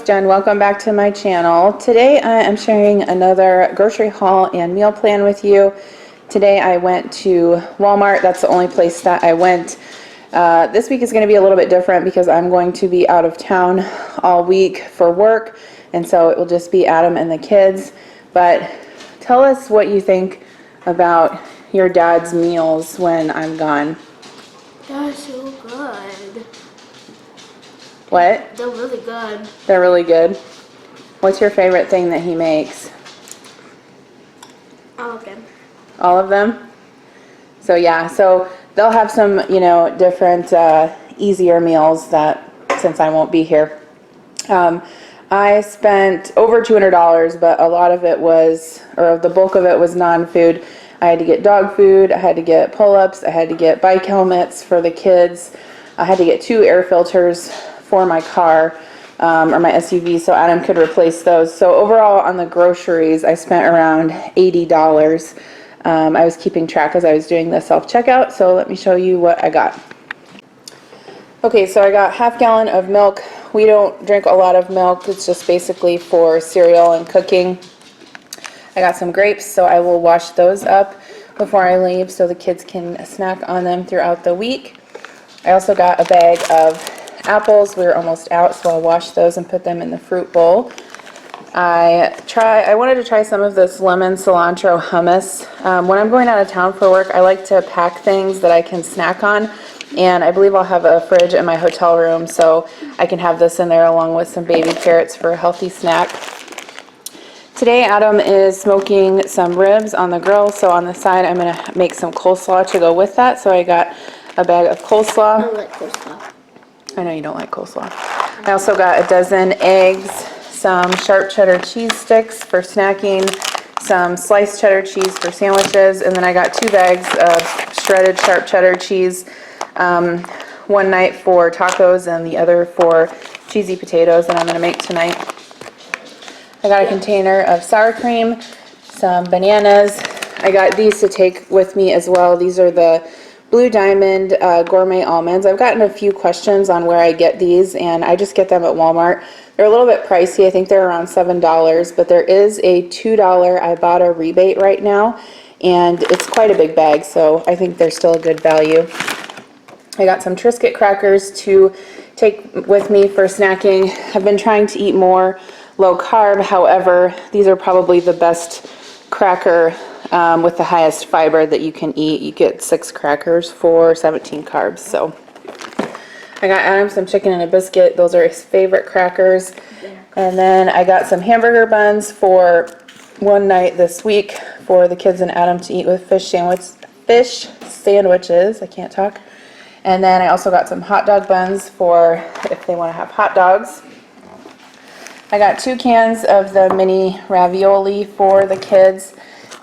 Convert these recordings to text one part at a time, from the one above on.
Jen. Welcome back to my channel. Today I am sharing another grocery haul and meal plan with you. Today I went to Walmart. That's the only place that I went. This week is going to be a little bit different because I'm going to be out of town all week for work, and so it will just be Adam and the kids. But tell us what you think about your dad's meals when I'm gone. They're so good. What? They're really good. They're really good. What's your favorite thing that he makes? All of them. All of them? So yeah, so they'll have some, different easier meals that since I won't be here. I spent over $200, but a lot of it was, or the bulk of it was non-food. I had to get dog food, I had to get pull-ups, I had to get bike helmets for the kids, I had to get 2 air filters for my car, or my SUV, so Adam could replace those. So overall on the groceries, I spent around $80. I was keeping track as I was doing the self-checkout, so let me show you what I got. Okay, so I got half gallon of milk. We don't drink a lot of milk, it's just basically for cereal and cooking. I got some grapes, so I will wash those up before I leave so the kids can snack on them throughout the week. I also got a bag of apples. We were almost out, so I'll wash those and put them in the fruit bowl. I wanted to try some of this lemon cilantro hummus. When I'm going out of town for work, I like to pack things that I can snack on, and I believe I'll have a fridge in my hotel room, so I can have this in there along with some baby carrots for a healthy snack. Today Adam is smoking some ribs on the grill, so on the side I'm going to make some coleslaw to go with that. So I got a bag of coleslaw. I don't like coleslaw. I know you don't like coleslaw. I also got a dozen eggs, some sharp cheddar cheese sticks for snacking, some sliced cheddar cheese for sandwiches, and then I got 2 bags of shredded sharp cheddar cheese, one night for tacos and the other for cheesy potatoes that I'm going to make tonight. I got a container of sour cream, some bananas. I got these to take with me as well. These are the Blue Diamond gourmet almonds. I've gotten a few questions on where I get these, and I just get them at Walmart. They're a little bit pricey. I think they're around $7, but there is a $2 Ibotta rebate right now, and it's quite a big bag, so I think they're still a good value. I got some Triscuit crackers to take with me for snacking. I've been trying to eat more low carb, however, these are probably the best cracker with the highest fiber that you can eat. You get 6 crackers for 17 carbs. So I got Adam some chicken and a biscuit. Those are his favorite crackers. And then I got some hamburger buns for one night this week for the kids and Adam to eat with fish sandwiches. I can't talk. And then I also got some hot dog buns for if they want to have hot dogs. I got 2 cans of the mini ravioli for the kids,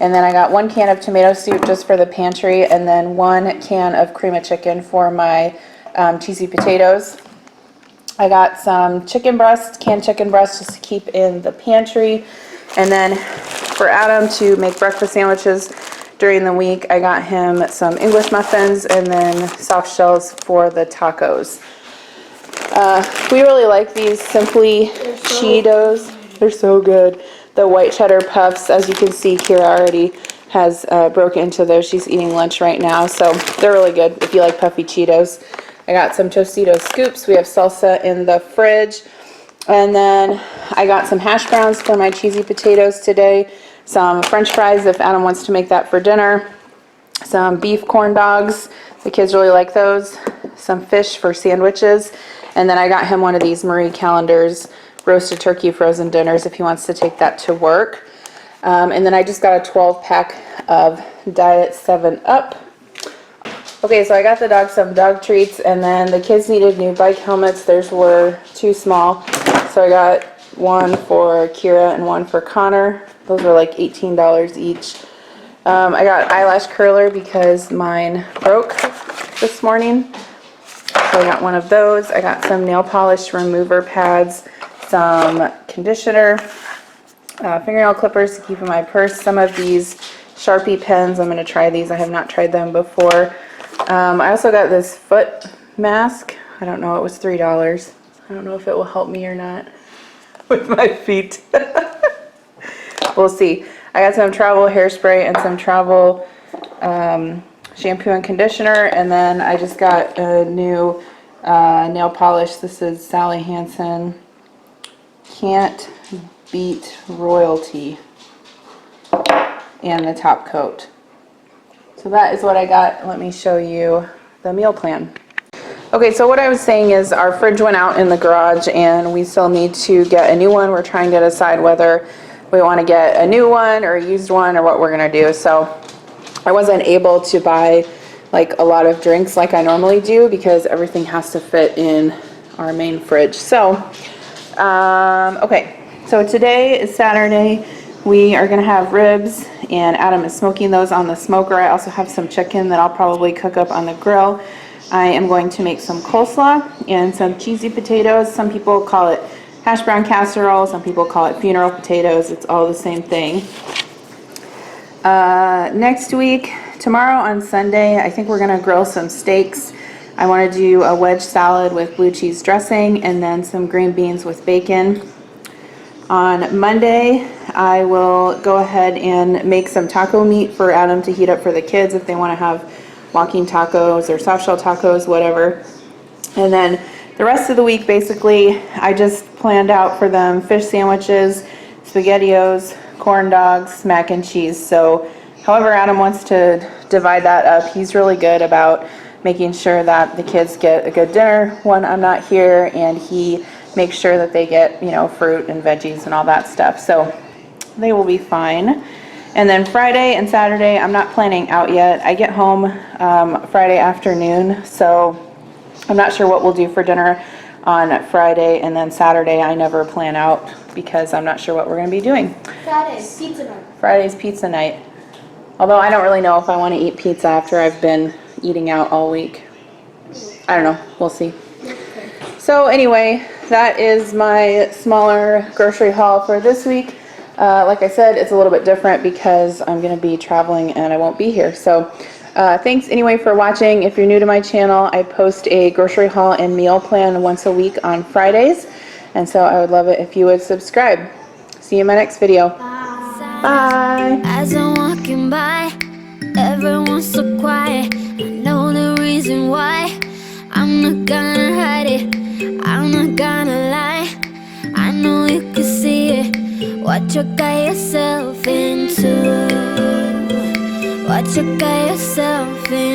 and then I got 1 can of tomato soup just for the pantry, and then 1 can of cream of chicken for my cheesy potatoes. I got some canned chicken breast just to keep in the pantry, and then for Adam to make breakfast sandwiches during the week, I got him some English muffins and then soft shells for the tacos. We really like these Simply Cheetos. They're so good. The white cheddar puffs, as you can see here, already has broken into those. She's eating lunch right now, so they're really good if you like puffy Cheetos. I got some Tostitos scoops. We have salsa in the fridge. And then I got some hash browns for my cheesy potatoes today. Some French fries if Adam wants to make that for dinner. Some beef corn dogs. The kids really like those. Some fish for sandwiches. And then I got him one of these Marie Callender's roasted turkey frozen dinners if he wants to take that to work. And then I just got a 12-pack of Diet 7-Up. Okay, so I got the dog some dog treats, and then the kids needed new bike helmets. Theirs were too small, so I got 1 for Kira and 1 for Connor. Those were like $18 each. I got eyelash curler because mine broke this morning. So I got 1 of those. I got some nail polish remover pads, some conditioner, fingernail clippers to keep in my purse. Some of these Sharpie pens. I'm going to try these. I have not tried them before. I also got this foot mask. I don't know. It was $3. I don't know if it will help me or not. with my feet. We'll see. I got some travel hairspray and some travel shampoo and conditioner, and then I just got a new nail polish. This is Sally Hansen Can't Beat Royalty, and the top coat. So that is what I got. Let me show you the meal plan. Okay, so what I was saying is our fridge went out in the garage and we still need to get a new one. We're trying to decide whether we want to get a new one or a used one or what we're going to do. So I wasn't able to buy like a lot of drinks like I normally do because everything has to fit in our main fridge. So, okay, so today is Saturday. We are going to have ribs and Adam is smoking those on the smoker. I also have some chicken that I'll probably cook up on the grill. I am going to make some coleslaw and some cheesy potatoes. Some people call it hash brown casserole. Some people call it funeral potatoes. It's all the same thing. Next week, tomorrow on Sunday, I think we're going to grill some steaks. I want to do a wedge salad with blue cheese dressing and then some green beans with bacon. On Monday, I will go ahead and make some taco meat for Adam to heat up for the kids if they want to have walking tacos or soft shell tacos, whatever. And then the rest of the week, basically, I just planned out for them fish sandwiches, SpaghettiOs, corn dogs, mac and cheese. So however Adam wants to divide that up, he's really good about making sure that the kids get a good dinner when I'm not here, and he makes sure that they get, you know, fruit and veggies and all that stuff. So they will be fine. And then Friday and Saturday, I'm not planning out yet. I get home Friday afternoon, so I'm not sure what we'll do for dinner on Friday. And then Saturday, I never plan out because I'm not sure what we're going to be doing. Friday's pizza night. Friday's pizza night. Although I don't really know if I want to eat pizza after I've been eating out all week. I don't know. We'll see. So anyway, that is my smaller grocery haul for this week. Like I said, it's a little bit different because I'm going to be traveling and I won't be here. So thanks anyway for watching. If you're new to my channel, I post a grocery haul and meal plan once a week on Fridays. And so I would love it if you would subscribe. See you in my next video. Bye. As I'm walking by, everyone's so quiet. I know the reason why. I'm not gonna hide it, I'm not gonna lie. I know you can see it, what you got yourself into. What you got yourself into.